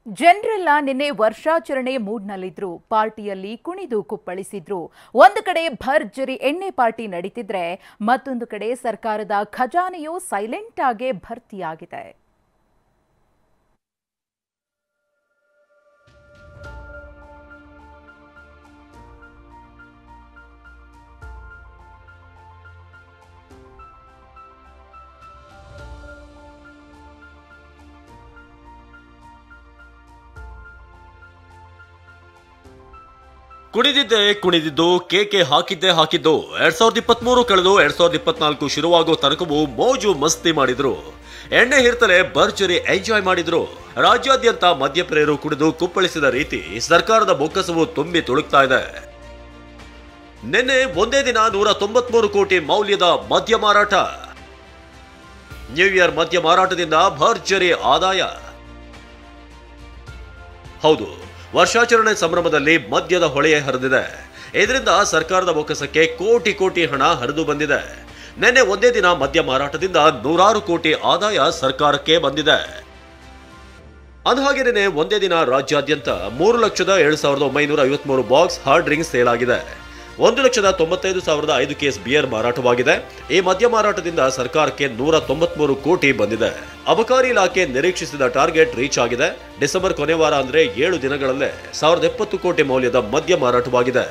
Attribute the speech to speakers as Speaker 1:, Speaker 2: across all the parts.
Speaker 1: ಜನರೆಲ್ಲ ನಿನ್ನೆ ವರ್ಷಾಚರಣೆ ಮೂಡ್ನಲ್ಲಿದ್ರು. ಪಾರ್ಟಿಯಲ್ಲಿ ಕುಣಿದು ಕುಪ್ಪಳಿಸಿದ್ರು. ಒಂದು ಕಡೆ ಭರ್ಜರಿ ಎಣ್ಣೆ ಪಾರ್ಟಿ ನಡೀತಿದ್ರೆ ಮತ್ತೊಂದು ಕಡೆ ಸರ್ಕಾರದ ಖಜಾನೆಯು ಸೈಲೆಂಟ್ ಆಗಿ ಭರ್ತಿಯಾಗಿದೆ.
Speaker 2: ಕುಣಿದಿದ್ದೆ ಕುಣಿದಿದ್ದು, ಕೇಕೆ ಹಾಕಿದ್ದು 2023 ಕಳೆದು 2024 ಶುರುವಾಗೋ ತನಕವೂ ಮೋಜು ಮಸ್ತಿ ಮಾಡಿದ್ರು. ಎಣ್ಣೆ ಹಿರ್ತಲೆ ಭರ್ಜರಿ ಎಂಜಾಯ್ ಮಾಡಿದ್ರು. ರಾಜ್ಯಾದ್ಯಂತ ಮದ್ಯಪ್ರಿಯರು ಕುಡಿದು ಕುಪ್ಪಳಿಸಿದ ರೀತಿ ಸರ್ಕಾರದ ಬೊಕ್ಕಸವು ತುಂಬಿ ತುಳುಕ್ತಾ ಇದೆ. ನಿನ್ನೆ ಒಂದೇ ದಿನ 193 ಕೋಟಿ ಮೌಲ್ಯದ ಮದ್ಯ ಮಾರಾಟ. ನ್ಯೂ ಇಯರ್ ಮದ್ಯ ಮಾರಾಟದಿಂದ ಭರ್ಜರಿ ಆದಾಯ. ಹೌದು, ವರ್ಷಾಚರಣೆ ಸಂಭ್ರಮದಲ್ಲಿ ಮದ್ಯದ ಹೊಳೆಯೇ ಹರಿದಿದೆ. ಇದರಿಂದ ಸರ್ಕಾರದ ಬೊಕ್ಕಸಕ್ಕೆ ಕೋಟಿ ಕೋಟಿ ಹಣ ಹರಿದು ಬಂದಿದೆ. ನಿನ್ನೆ ಒಂದೇ ದಿನ ಮದ್ಯ ಮಾರಾಟದಿಂದ 100 ಕೋಟಿ ಆದಾಯ ಸರ್ಕಾರಕ್ಕೆ ಬಂದಿದೆ. ಅಂದಹಾಗೆ ನಿನ್ನೆ ಒಂದೇ ದಿನ ರಾಜ್ಯಾದ್ಯಂತ 3,07,953 ಬಾಕ್ಸ್ ಹಾರ್ಡ್ ಡ್ರಿಂಕ್ಸ್ ಸೇಲ್ ಆಗಿದೆ. 1,95,005 ಕೇಸ್ ಬಿಯರ್ ಮಾರಾಟವಾಗಿದೆ. ಈ ಮದ್ಯ ಮಾರಾಟದಿಂದ ಸರ್ಕಾರಕ್ಕೆ 193 ಕೋಟಿ ಬಂದಿದೆ. ಅಬಕಾರಿ ಇಲಾಖೆ ನಿರೀಕ್ಷಿಸಿದ ಟಾರ್ಗೆಟ್ ರೀಚ್ ಆಗಿದೆ. ಡಿಸೆಂಬರ್ ಕೊನೆ ವಾರ ಅಂದ್ರೆ 7 ದಿನಗಳಲ್ಲೇ 1,070 ಕೋಟಿ ಮೌಲ್ಯದ ಮದ್ಯ ಮಾರಾಟವಾಗಿದೆ.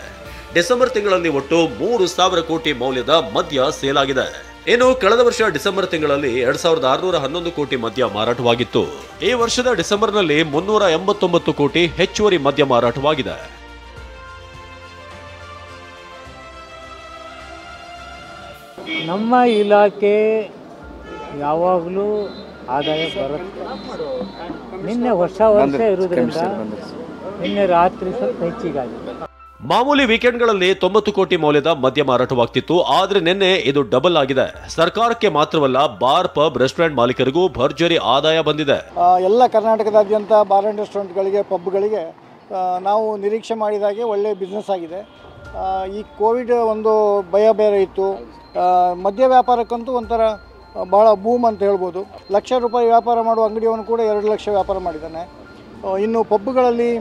Speaker 2: ಡಿಸೆಂಬರ್ ತಿಂಗಳಲ್ಲಿ ಒಟ್ಟು 3,000 ಕೋಟಿ ಮೌಲ್ಯದ ಮದ್ಯ ಸೇಲ್ ಆಗಿದೆ. ಇನ್ನು ಕಳೆದ ವರ್ಷ ಡಿಸೆಂಬರ್ ತಿಂಗಳಲ್ಲಿ 2,611 ಕೋಟಿ ಮದ್ಯ ಮಾರಾಟವಾಗಿತ್ತು. ಈ ವರ್ಷದ ಡಿಸೆಂಬರ್ನಲ್ಲಿ 389 ಕೋಟಿ ಹೆಚ್ಚುವರಿ ಮದ್ಯ ಮಾರಾಟವಾಗಿದೆ.
Speaker 3: ನಮ್ಮ ಇಲಾಖೆ ಯಾವಾಗಲೂ ಆದಾಯ ಬರುತ್ತೆ. ನಿನ್ನೆ ವರ್ಷ ಇರುವುದರಿಂದ ನಿನ್ನೆ ರಾತ್ರಿ ಸ್ವಲ್ಪ ಹೆಚ್ಚಿಗಾಗಿದೆ.
Speaker 2: ಮಾಮೂಲಿ ವೀಕೆಂಡ್ಗಳಲ್ಲಿ 90 ಕೋಟಿ ಮೌಲ್ಯದ ಮದ್ಯ ಮಾರಾಟವಾಗ್ತಿತ್ತು. ಆದ್ರೆ ನಿನ್ನೆ ಇದು ಡಬಲ್ ಆಗಿದೆ. ಸರ್ಕಾರಕ್ಕೆ ಮಾತ್ರವಲ್ಲ, ಬಾರ್, ಪಬ್, ರೆಸ್ಟೋರೆಂಟ್ ಮಾಲೀಕರಿಗೂ ಭರ್ಜರಿ ಆದಾಯ ಬಂದಿದೆ.
Speaker 4: ಎಲ್ಲ ಕರ್ನಾಟಕದಾದ್ಯಂತ ಬಾರ್ ಅಂಡ್ ರೆಸ್ಟೋರೆಂಟ್ಗಳಿಗೆ, ಪಬ್ಗಳಿಗೆ ನಾವು ನಿರೀಕ್ಷೆ ಮಾಡಿದಾಗೆ ಒಳ್ಳೆ ಬಿಸ್ನೆಸ್ ಆಗಿದೆ. ಈ ಕೋವಿಡ್ ಒಂದು ಭಯ ಬೇರೆ ಇತ್ತು. ಮದ್ಯ ವ್ಯಾಪಾರಕ್ಕಂತೂ ಒಂಥರ ಭಾಳ ಬೂಮ್ ಅಂತ ಹೇಳ್ಬೋದು. ₹1,00,000 ವ್ಯಾಪಾರ ಮಾಡುವ ಅಂಗಡಿಯವನು ಕೂಡ 2 ಲಕ್ಷ ವ್ಯಾಪಾರ ಮಾಡಿದ್ದಾನೆ. ಇನ್ನು ಪಬ್ಗಳಲ್ಲಿ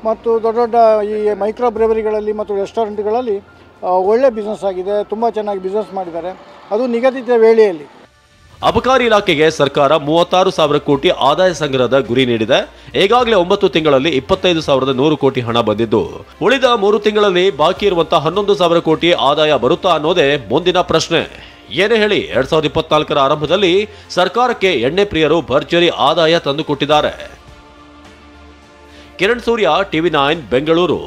Speaker 4: ಮತ್ತು ದೊಡ್ಡ ದೊಡ್ಡ ಈ ಮೈಕ್ರೋ ಬ್ರೆವರಿಗಳಲ್ಲಿ ಮತ್ತು ರೆಸ್ಟೋರೆಂಟ್ಗಳಲ್ಲಿ ಒಳ್ಳೆ ಬಿಸ್ನೆಸ್ ಆಗಿದೆ. ತುಂಬ ಚೆನ್ನಾಗಿ ಬಿಸ್ನೆಸ್ ಮಾಡಿದ್ದಾರೆ, ಅದು ನಿಗದಿತ ವೇಳೆಯಲ್ಲಿ.
Speaker 2: ಅಬಕಾರಿ ಇಲಾಖೆಗೆ ಸರ್ಕಾರ 36,000 ಕೋಟಿ ಆದಾಯ ಸಂಗ್ರಹದ ಗುರಿ ನೀಡಿದೆ. ಈಗಾಗಲೇ 9 ತಿಂಗಳಲ್ಲಿ 25,100 ಕೋಟಿ ಹಣ ಬಂದಿದ್ದು, ಉಳಿದ 3 ತಿಂಗಳಲ್ಲಿ ಬಾಕಿ ಇರುವಂತಹ 11,000 ಕೋಟಿ ಆದಾಯ ಬರುತ್ತಾ ಅನ್ನೋದೇ ಮುಂದಿನ ಪ್ರಶ್ನೆ. ಏನೇ ಹೇಳಿ 2024 ಆರಂಭದಲ್ಲಿ ಸರ್ಕಾರಕ್ಕೆ ಎಣ್ಣೆ ಪ್ರಿಯರು ಭರ್ಜರಿ ಆದಾಯ ತಂದುಕೊಟ್ಟಿದ್ದಾರೆ. ಕಿರಣ್ ಸೂರ್ಯ, TV9 ಬೆಂಗಳೂರು.